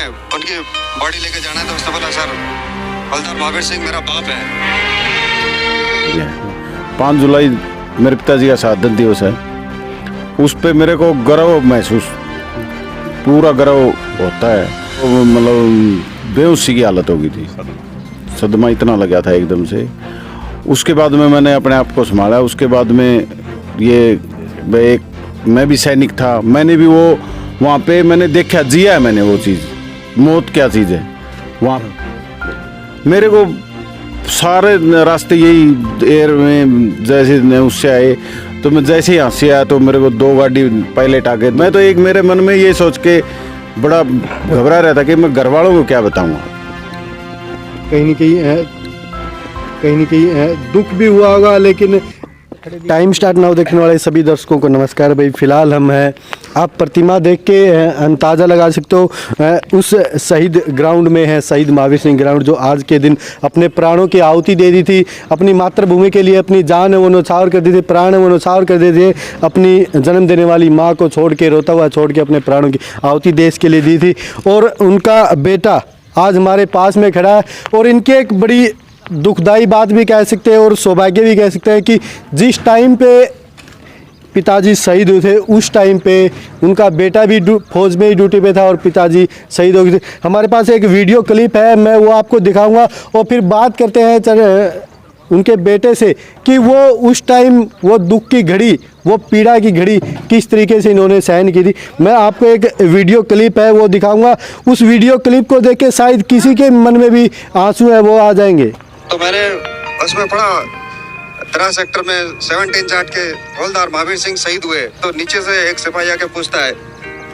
उनकी बॉडी लेके जाना है। तो उसने बोला सर हवलदार महावीर सिंह मेरा बाप है। 5 जुलाई मेरे पिताजी का शहादत दिवस है। उस पे मेरे को गर्व महसूस, पूरा गर्व होता है। तो मतलब बेहोशी की हालत हो गई थी, सदमा इतना लगा था एकदम से। उसके बाद में मैंने अपने आप को संभाला। उसके बाद में ये मैं भी सैनिक था, मैंने भी वो वहाँ पे मैंने देखा, जिया है मैंने वो चीज़, मौत क्या चीज़ है वहाँ। मेरे को सारे रास्ते यही एयर में जैसे उससे आए, तो मैं जैसे ही यहाँ से आया तो मेरे को 2 गाड़ी पायलट आ गए। मैं तो एक मेरे मन में ये सोच के बड़ा घबरा रहा था कि मैं घर वालों को क्या बताऊँगा। कहीं न कहीं दुख भी हुआ होगा। लेकिन टाइम स्टार्ट नाउ देखने वाले सभी दर्शकों को नमस्कार भाई। फिलहाल हम हैं, आप प्रतिमा देख के अंदाज़ा लगा सकते हो उस शहीद ग्राउंड में है, शहीद महावीर सिंह ग्राउंड, जो आज के दिन अपने प्राणों की आहुति दे दी थी। अपनी मातृभूमि के लिए अपनी जान वो न्यौछावर कर दी थी, प्राण वो न्यौछावर कर दी थी। अपनी जन्म देने वाली माँ को छोड़ के, रोता हुआ छोड़ के अपने प्राणों की आहुति देश के लिए दी थी। और उनका बेटा आज हमारे पास में खड़ा है। और इनकी एक बड़ी दुखदाई बात भी कह सकते हैं और सौभाग्य भी कह सकते हैं कि जिस टाइम पे पिताजी शहीद हुए थे, उस टाइम पे उनका बेटा भी फौज में ही ड्यूटी पे था और पिताजी शहीद हो गए थे। हमारे पास एक वीडियो क्लिप है, मैं वो आपको दिखाऊंगा और फिर बात करते हैं उनके बेटे से कि वो उस टाइम वो दुख की घड़ी, वो पीड़ा की घड़ी किस तरीके से इन्होंने सहन की थी। मैं आपको एक वीडियो क्लिप है वो दिखाऊंगा। उस वीडियो क्लिप को देख के शायद किसी के मन में भी आंसू है वो आ जाएंगे। तो मैंने उसमें पढ़ा 13 सेक्टर में 17 चार्ट के हवलदार महावीर सिंह शहीद हुए। तो नीचे से एक सिपाही आके पूछता है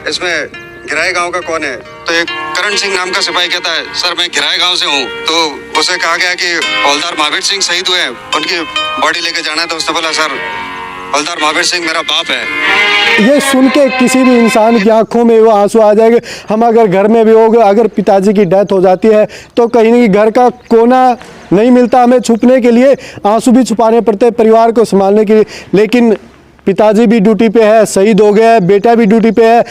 इसमें घिराई गांव का कौन है। तो एक करण सिंह नाम का सिपाही कहता है सर मैं घिराई गांव से हूँ। तो उसे कहा गया कि हवलदार महावीर सिंह शहीद हुए, उनकी बॉडी लेके जाना है। तो उसने बोला सर हवलदार महावीर सिंह मेरा बाप है। ये सुन के किसी भी इंसान की आंखों में वो आंसू आ जाएंगे। हम अगर घर में भी होगा, अगर पिताजी की डेथ हो जाती है तो कहीं ना कहीं घर का कोना नहीं मिलता, हमें छुपने के लिए आंसू भी छुपाने पड़ते हैं परिवार को संभालने के लिए। लेकिन पिताजी भी ड्यूटी पे है, शहीद हो गया है, बेटा भी ड्यूटी पे है,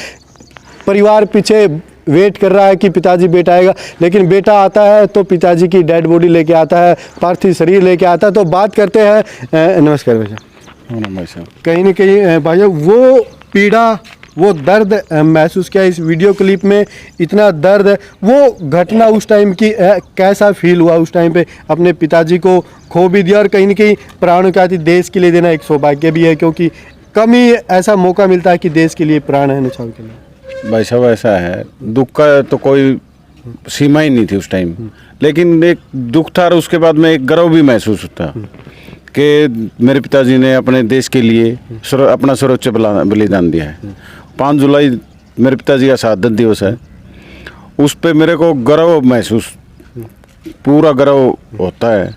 परिवार पीछे वेट कर रहा है कि पिताजी बेटा आएगा। लेकिन बेटा आता है तो पिताजी की डेड बॉडी लेके आता है, पार्थिव शरीर लेके आता है। तो बात करते हैं, नमस्कार भैया। कहीं ना कहीं भाई वो पीड़ा, वो दर्द महसूस किया इस वीडियो क्लिप में। इतना दर्द है, वो घटना उस टाइम की कैसा फील हुआ उस टाइम पे, अपने पिताजी को खो भी दिया और कहीं ना कहीं प्राणों की आहुति देश के लिए देना एक सौभाग्य भी है, क्योंकि कम ही ऐसा मौका मिलता है कि देश के लिए प्राण है न्यौछावर के लिए। भाई साहब ऐसा है, दुख का तो कोई सीमा ही नहीं थी उस टाइम। लेकिन एक दुख था और उसके बाद में एक गर्व भी महसूस होता कि मेरे पिताजी ने अपने देश के लिए अपना सर्वोच्च बलिदान दिया है। 5 जुलाई मेरे पिताजी का शहादत दिवस है। उस पे मेरे को गर्व महसूस, पूरा गर्व होता है।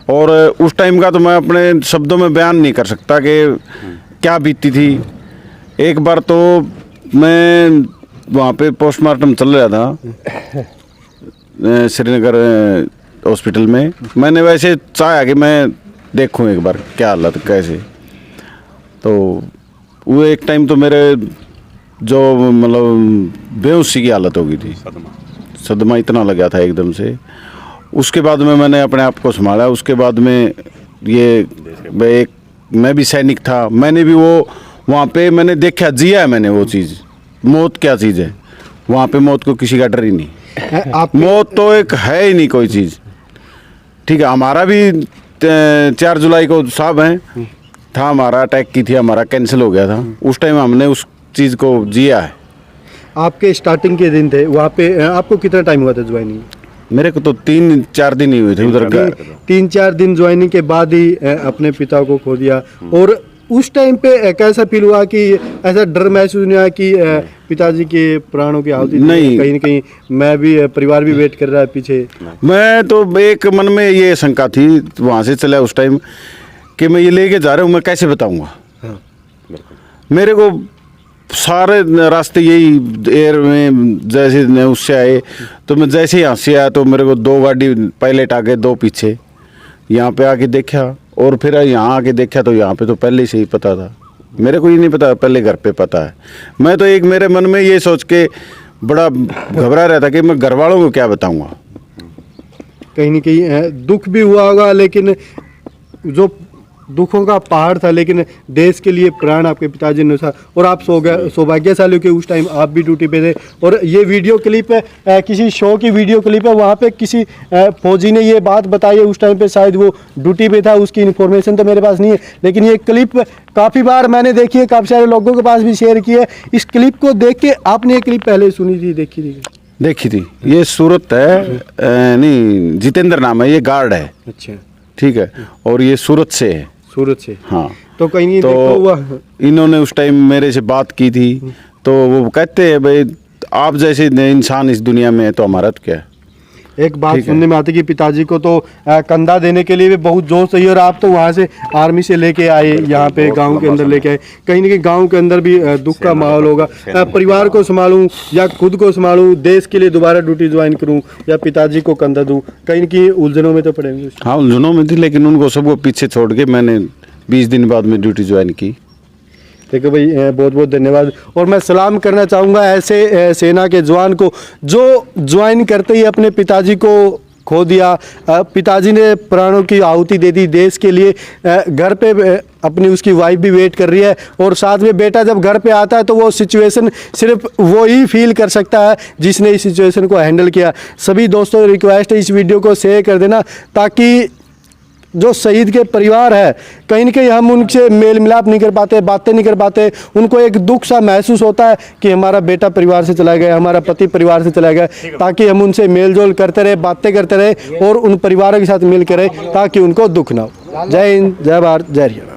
और उस टाइम का तो मैं अपने शब्दों में बयान नहीं कर सकता कि क्या बीती थी। एक बार तो मैं वहाँ पे पोस्टमार्टम चल रहा था श्रीनगर हॉस्पिटल में। मैंने वैसे चाहा कि मैं देखूं एक बार क्या हालत कैसे। तो वो एक टाइम तो मेरे जो मतलब बेहोशी की हालत हो गई थी, सदमा इतना लगा था एकदम से। उसके बाद में मैंने अपने आप को संभाला। उसके बाद में मैं भी सैनिक था, मैंने भी वो वहाँ पे मैंने देखा, जिया है मैंने वो चीज़, मौत क्या चीज़ है वहाँ पे। मौत को किसी का डर ही नहीं, मौत तो एक है ही नहीं कोई चीज़। ठीक है, हमारा भी 4 जुलाई को साहब हैं था, हमारा अटैक की थी, हमारा कैंसिल हो गया था। उस टाइम हमने उस चीज़ को जिया है। आपके स्टार्टिंग के दिन थे वहाँ पे, आपको कितना टाइम हुआ था ज्वाइनिंग? मेरे को तो 3-4 दिन ही हुए थे उधर का। 3-4 दिन ज्वाइनिंग के बाद ही अपने पिता को खो दिया। और उस टाइम पे कैसा फील हुआ कि ऐसा डर महसूस नहीं हुआ कि पिताजी के प्राणों की आहुति नहीं, कहीं न कहीं मैं भी, परिवार भी वेट कर रहा है पीछे? मैं तो एक मन में ये शंका थी वहाँ से चला उस टाइम कि मैं ये लेके जा रहा हूँ, मैं कैसे बताऊँगा। हाँ। मेरे को सारे रास्ते यही एयर में जैसे उससे आए, तो मैं जैसे ही यहाँ से आया तो मेरे को 2 गाड़ी पायलट आ गए, 2 पीछे। यहाँ पे आके देखा और फिर यहाँ आके देखा तो यहाँ पे तो पहले से ही पता था। मेरे को ही नहीं पता, पहले घर पे पता है। मैं तो एक मेरे मन में ये सोच के बड़ा घबरा रहा था कि मैं घर वालों को क्या बताऊंगा। कहीं ना कहीं दुख भी हुआ होगा, लेकिन जो दुखों का पहाड़ था, लेकिन देश के लिए प्राण आपके पिताजी ने था। और आप सौभाग्यशाली कि उस टाइम आप भी ड्यूटी पे थे। और ये वीडियो क्लिप है किसी शो की वीडियो क्लिप है, वहाँ पे किसी फौजी ने ये बात बताई है। उस टाइम पे शायद वो ड्यूटी पे था, उसकी इन्फॉर्मेशन तो मेरे पास नहीं है, लेकिन ये क्लिप काफ़ी बार मैंने देखी है, काफ़ी सारे लोगों के पास भी शेयर की है। इस क्लिप को देख के आपने ये क्लिप पहले सुनी थी, देखी थी? ये सूरत है, नहीं जितेंद्र नाम है, ये गार्ड है। अच्छा, ठीक है। और ये सूरत से है। सूरत से? हाँ। तो कहीं नहीं तो हुआ। इन्होंने उस टाइम मेरे से बात की थी, तो वो कहते हैं भाई आप जैसे इंसान इस दुनिया में है तो हमारा तो क्या है। एक बात सुनने में आती है कि पिताजी को तो कंधा देने के लिए भी बहुत जोश चाहिए, और आप तो वहाँ से आर्मी से लेके आए यहाँ पे गांव के अंदर लेके आए। कहीं ना कहीं गांव के अंदर भी दुख का माहौल होगा। परिवार को संभालूं या खुद को संभालूं, देश के लिए दोबारा ड्यूटी ज्वाइन करूं या पिताजी को कंधा दूं, कहीं ना कहीं उलझनों में तो पड़ेंगे। हाँ, उलझनों में थी, लेकिन उनको सबको पीछे छोड़ के मैंने 20 दिन बाद में ड्यूटी ज्वाइन की। देखो भाई, बहुत बहुत धन्यवाद। और मैं सलाम करना चाहूँगा ऐसे सेना के जवान को जो ज्वाइन करते ही अपने पिताजी को खो दिया। पिताजी ने प्राणों की आहुति दे दी देश के लिए। घर पे अपनी उसकी वाइफ भी वेट कर रही है, और साथ में बेटा जब घर पे आता है तो वो सिचुएशन सिर्फ वो ही फील कर सकता है जिसने इस सिचुएशन को हैंडल किया। सभी दोस्तों रिक्वेस्ट है इस वीडियो को शेयर कर देना, ताकि जो शहीद के परिवार है, कहीं ना कहीं हम उनसे मेल मिलाप नहीं कर पाते, बातें नहीं कर पाते, उनको एक दुख सा महसूस होता है कि हमारा बेटा परिवार से चला गया, हमारा पति परिवार से चला गया, ताकि हम उनसे मेल जोल करते रहे, बातें करते रहे और उन परिवारों के साथ मिल कर रहे, ताकि उनको दुख ना हो। जय हिंद, जय भारत, जय हरियाणा।